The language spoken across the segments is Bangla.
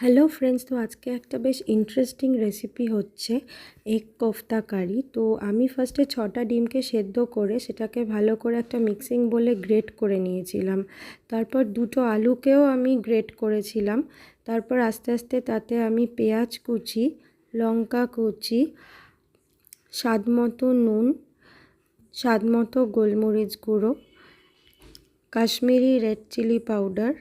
হ্যালো ফ্রেন্ডস, তো আজকে একটা বেশ ইন্টারেস্টিং রেসিপি হচ্ছে এগ কোফতা কারি। তো আমি ফার্স্টে 6টা ডিমকে সেদ্ধ করে সেটাকে ভালো করে একটা মিক্সিং বোলে গ্রেট করে নিয়েছিলাম। তারপর 2টো আলুকেও আমি গ্রেট করেছিলাম। তারপর আস্তে আস্তে তাতে আমি পেঁয়াজ কুচি, লঙ্কা কুচি, স্বাদমতো নুন, স্বাদমতো গোলমরিচ গুঁড়ো, কাশ্মীরি রেড চিলি পাউডার,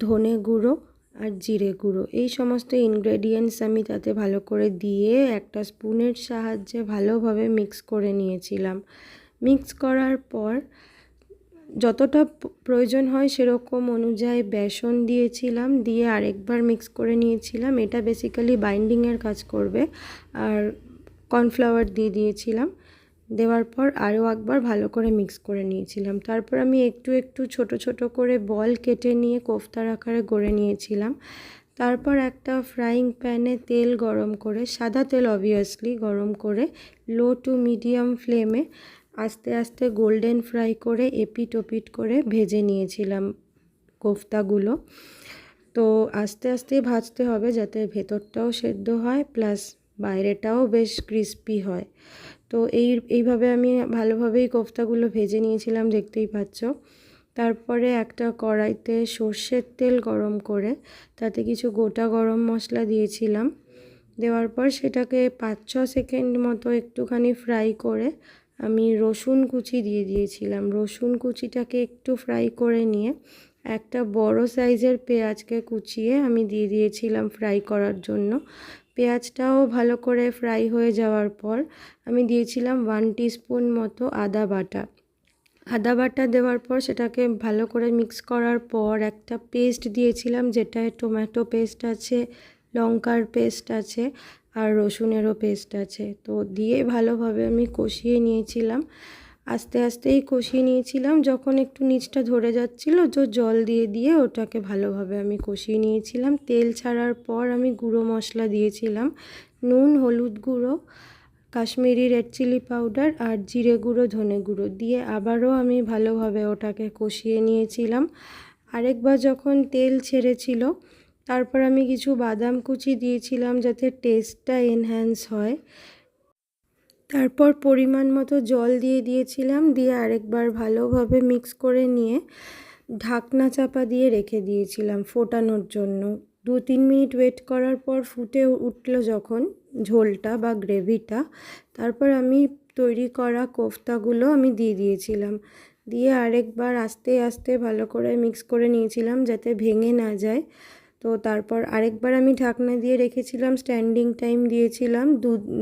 ধনে গুঁড়ো আর জিরে গুঁড়ো, এই সমস্ত ইনগ্রেডিয়েন্টস আমি তাতে ভালো করে দিয়ে একটা স্পুনের সাহায্যে ভালোভাবে মিক্স করে নিয়েছিলাম। মিক্স করার পর যতটা প্রয়োজন হয় সেরকম অনুযায়ী বেসন দিয়েছিলাম, দিয়ে আরেকবার মিক্স করে নিয়েছিলাম। এটা বেসিক্যালি বাইন্ডিংয়ের কাজ করবে। আর কর্নফ্লাওয়ার দিয়ে দিয়েছিলাম। দেওয়ার পর আরও একবার ভালো করে মিক্স করে নিয়েছিলাম। তারপর আমি একটু একটু ছোট ছোট করে বল কেটে নিয়ে কোফতার আকারে গড়ে নিয়েছিলাম। তারপর একটা ফ্রাইং প্যানে তেল গরম করে, সাদা তেল অবভিয়াসলি, গরম করে লো টু মিডিয়াম ফ্লেমে আস্তে আস্তে গোল্ডেন ফ্রাই করে এপিট ওপিট করে ভেজে নিয়েছিলাম কোফতাগুলো। তো আস্তে আস্তে ভাজতে হবে যাতে ভেতরটাও সেদ্ধ হয় প্লাস বাইরেটাও বেশ ক্রিস্পি হয়। তো এইভাবে আমি ভালোভাবেই কোফতাগুলো ভেজে নিয়েছিলাম, দেখতেই পাচ্ছ। তারপরে একটা কড়াইতে সর্ষের তেল গরম করে তাতে কিছু গোটা গরম মশলা দিয়েছিলাম। দেওয়ার পর সেটাকে 5-6 সেকেন্ড মতো একটুখানি ফ্রাই করে আমি রসুন কুচি দিয়ে দিয়েছিলাম। রসুন কুচিটাকে একটু ফ্রাই করে নিয়ে একটা বড় সাইজের পেঁয়াজকে কুচিয়ে আমি দিয়ে দিয়েছিলাম ফ্রাই করার জন্য। পেঁয়াজটাও ভালো করে ফ্রাই হয়ে যাওয়ার পর আমি দিয়েছিলাম 1 টিস্পুন মতো আদা বাটা। আদা বাটা দেওয়ার পর সেটাকে ভালো করে মিক্স করার পর একটা পেস্ট দিয়েছিলাম, যেটায় টমেটো পেস্ট আছে, লঙ্কার পেস্ট আছে আর রসুনেরও পেস্ট আছে। তো দিয়ে ভালোভাবে আমি কষিয়ে নিয়েছিলাম। আস্তে আস্তেই কষিয়ে নিয়েছিলাম। যখন একটু নিচটা ধরে যাচ্ছিলো তো জল দিয়ে দিয়ে ওটাকে ভালোভাবে আমি কষিয়ে নিয়েছিলাম। তেল ছাড়ার পর আমি গুঁড়ো মশলা দিয়েছিলাম, নুন, হলুদ গুঁড়ো, কাশ্মীরি রেড চিলি পাউডার আর জিরে গুঁড়ো, ধনে গুঁড়ো দিয়ে আবারও আমি ভালোভাবে ওটাকে কষিয়ে নিয়েছিলাম। আরেকবার যখন তেল ছেড়েছিল তারপর আমি কিছু বাদাম কুচি দিয়েছিলাম যাতে টেস্টটা এনহ্যান্স হয়। তারপর পরিমাণ মতো জল দিয়ে দিয়েছিলাম, দিয়ে আরেকবার ভালোভাবে মিক্স করে নিয়ে ঢাকনা চাপা দিয়ে রেখে দিয়েছিলাম ফোটানোর জন্য। 2-3 মিনিট ওয়েট করার পর ফুটে উঠলো যখন ঝোলটা বা গ্রেভিটা, তারপর আমি তৈরি করা কোফতাগুলো আমি দিয়ে দিয়েছিলাম। দিয়ে আরেকবার আস্তে আস্তে ভালো করে মিক্স করে নিয়েছিলাম যাতে ভেঙে না যায়। তো তারপর আরেকবার আমি ঢাকনা দিয়ে রেখেছিলাম, স্ট্যান্ডিং টাইম দিয়েছিলাম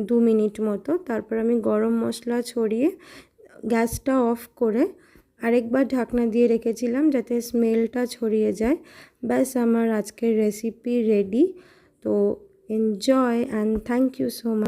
2 মিনিট মতো। তারপর আমি গরম মশলা ছড়িয়ে গ্যাসটা অফ করে আরেকবার ঢাকনা দিয়ে রেখেছিলাম যাতে স্মেলটা ছড়িয়ে যায়। ব্যাস, আমার আজকের রেসিপি রেডি। তো enjoy and thank you so much.